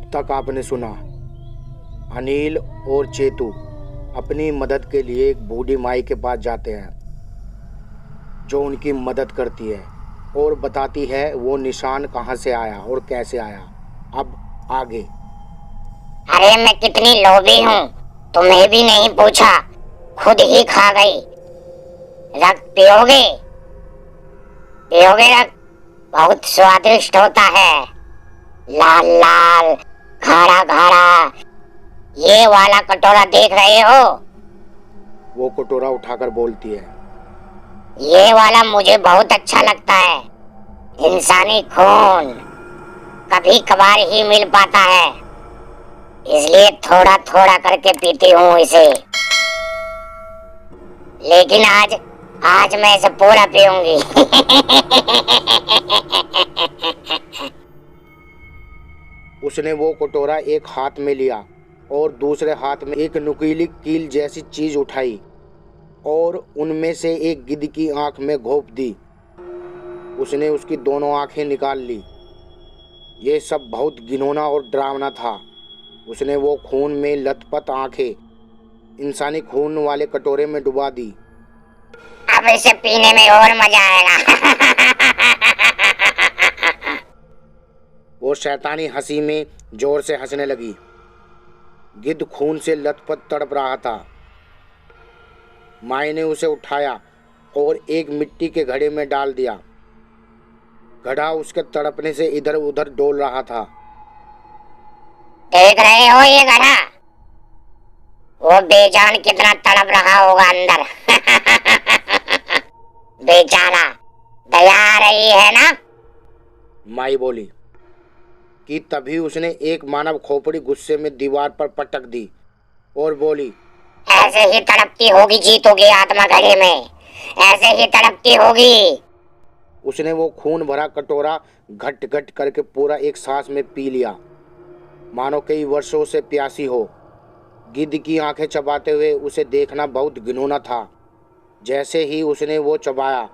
अब तक आपने सुना, अनिल और चेतू अपनी मदद के लिए एक बूढ़ी माई के पास जाते हैं, जो उनकी मदद करती है और बताती है वो निशान कहाँ से आया और कैसे आया। अब आगे। अरे मैं कितनी लोभी हूँ, तुम्हें भी नहीं पूछा, खुद ही खा गई। रक्त पियोगे? पियोगे रक्त? बहुत स्वादिष्ट होता है, लाल लाल, गाढ़ा गाढ़ा। ये वाला कटोरा देख रहे हो? वो कटोरा उठाकर बोलती है, ये वाला मुझे बहुत अच्छा लगता है। इंसानी खून कभी कभार ही मिल पाता है, इसलिए थोड़ा थोड़ा करके पीती हूँ इसे। लेकिन आज मैं इसे पूरा पीऊंगी। उसने वो कटोरा एक हाथ में लिया और दूसरे हाथ में एक नुकीली कील जैसी चीज उठाई और उनमें से एक गिद्ध की आंख में घोंप दी। उसने उसकी दोनों आंखें निकाल ली। ये सब बहुत घिनौना और डरावना था। उसने वो खून में लथपथ आंखें इंसानी खून वाले कटोरे में डुबा दी। अब इसे पीने में और मजा आएगा। वो शैतानी हंसी में जोर से हंसने लगी। गिद्ध खून से लथपथ तड़प रहा था। माई ने उसे उठाया और एक मिट्टी के घड़े में डाल दिया। घड़ा उसके तड़पने से इधर उधर डोल रहा था। देख रहे हो ये घड़ा? वो बेजान कितना तड़प रहा होगा अंदर। बेचारा, दया आ रही है ना? माई बोली कि तभी उसने एक मानव खोपड़ी गुस्से में दीवार पर पटक दी और बोली, ऐसे ही तड़पती होगी जीतोगी आत्मा घड़े में, ऐसे ही तड़पती होगी। उसने वो खून भरा कटोरा घट घट करके पूरा एक सांस में पी लिया, मानो कई वर्षों से प्यासी हो। गिद्ध की आंखें चबाते हुए उसे देखना बहुत घिनौना था। जैसे ही उसने वो चबाया,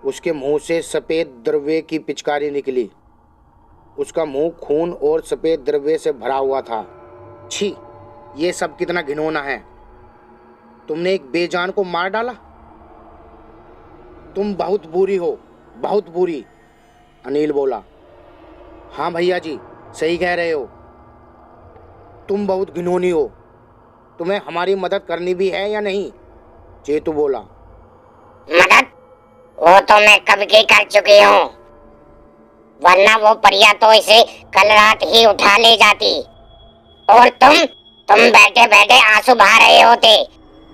उसके मुंह से सफ़ेद द्रव्य की पिचकारी निकली। उसका मुंह खून और सफ़ेद द्रव्य से भरा हुआ था। छी, ये सब कितना घिनौना है। तुमने एक बेजान को मार डाला। तुम बहुत बुरी हो, बहुत बुरी। अनिल बोला, हाँ भैया जी, सही कह रहे हो। तुम बहुत घिनौनी हो। तुम्हें हमारी मदद करनी भी है या नहीं? चेतू बोला, मदद? वो तो मैं कब की कर चुकी हूँ, वरना वो परिया तो इसे कल रात ही उठा ले जाती। और तुम बैठे बैठे आंसू बहा रहे होते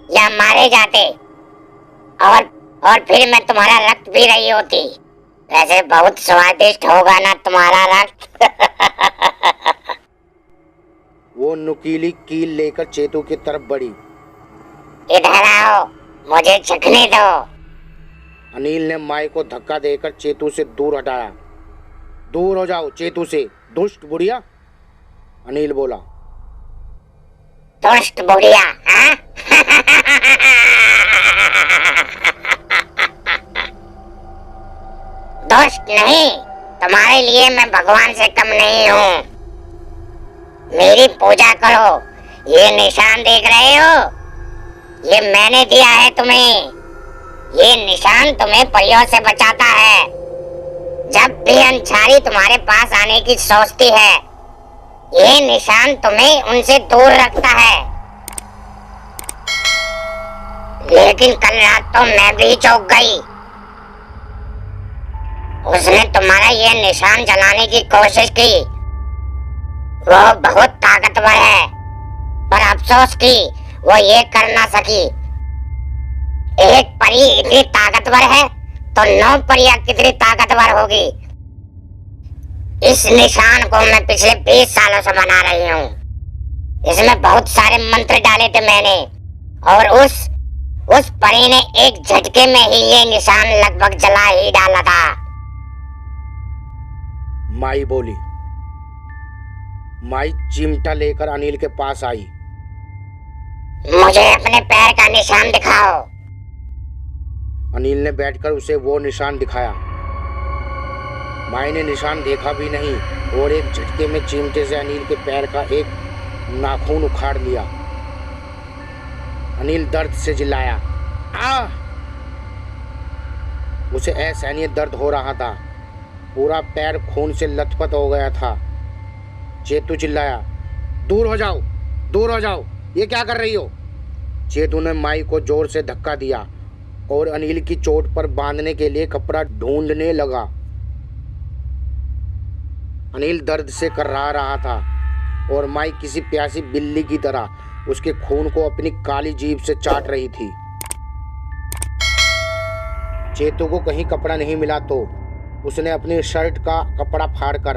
या मारे जाते, और फिर मैं तुम्हारा रक्त पी रही होती। वैसे बहुत स्वादिष्ट होगा ना तुम्हारा रक्त। वो नुकीली कील लेकर चेतू की तरफ बढ़ी। इधर आओ, मुझे चखने दो। अनिल ने माई को धक्का देकर चेतू से दूर हटाया। दूर हो जाओ चेतू से, दुष्ट बुढ़िया। अनिल बोला, दुष्ट बुढ़िया? हाँ? दुष्ट नहीं, तुम्हारे लिए मैं भगवान से कम नहीं हूँ। मेरी पूजा करो। ये निशान देख रहे हो? ये मैंने दिया है तुम्हें। ये निशान तुम्हें परियों से बचाता है। जब भी अंछारी तुम्हारे पास आने की सोचती है, ये निशान तुम्हें उनसे दूर रखता है। लेकिन कल रात तो मैं भी चौंक गई। उसने तुम्हारा ये निशान जलाने की कोशिश की। वो बहुत ताकतवर है, पर अफसोस की वो ये कर ना सकी। एक परी इतनी ताकतवर है तो 9 परियां कितनी ताकतवर होगी। इस निशान को मैं पिछले 20 सालों से बना रही हूँ। इसमें बहुत सारे मंत्र डाले थे मैंने, और उस परी ने एक झटके में ही ये निशान लगभग जला ही डाला था। माई बोली। माई चिमटा लेकर अनिल के पास आई। मुझे अपने पैर का निशान दिखाओ। अनिल ने बैठकर उसे वो निशान दिखाया। माई ने निशान देखा भी नहीं और एक झटके में चिमटे से अनिल के पैर का एक नाखून उखाड़ लिया। अनिल दर्द से चिल्लाया, आ! उसे असहनीय दर्द हो रहा था, पूरा पैर खून से लथपथ हो गया था। चेतू चिल्लाया, दूर हो जाओ, दूर हो जाओ, ये क्या कर रही हो? चेतू ने माई को जोर से धक्का दिया और अनिल की चोट पर बांधने के लिए कपड़ा ढूंढने लगा। अनिल दर्द से कर्रा रहा था और माई किसी प्यासी बिल्ली की तरह उसके खून को अपनी काली जीभ से चाट रही थी। चेतू को कहीं कपड़ा नहीं मिला तो उसने अपनी शर्ट का कपड़ा फाड़कर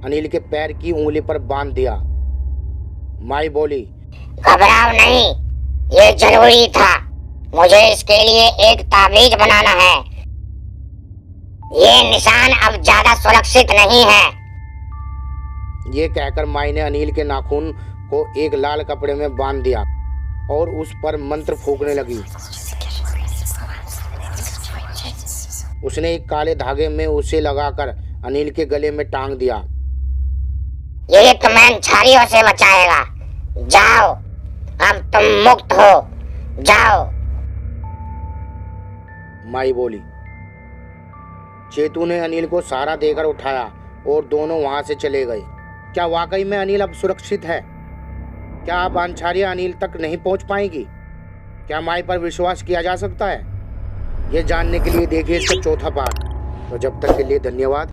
अनिल के पैर की उंगली पर बांध दिया। माई बोली, घबराओ नहीं, ये जरूरी था। मुझे इसके लिए एक ताबीज बनाना है। ये निशान अब ज्यादा सुरक्षित नहीं है। ये कहकर माई ने अनिल के नाखून को एक लाल कपड़े में बांध दिया और उस पर मंत्र फूंकने लगी। उसने एक काले धागे में उसे लगाकर अनिल के गले में टांग दिया। ये तुम्हें झाड़ियों से बचाएगा। जाओ, अब तुम मुक्त हो, जाओ। माई बोली। चेतू ने अनिल को सहारा देकर उठाया और दोनों वहां से चले गए। क्या वाकई में अनिल अब सुरक्षित है? क्या अब अंछारिया अनिल तक नहीं पहुंच पाएगी? क्या माई पर विश्वास किया जा सकता है? ये जानने के लिए देखिए इसका चौथा पार्ट। तो जब तक के लिए धन्यवाद।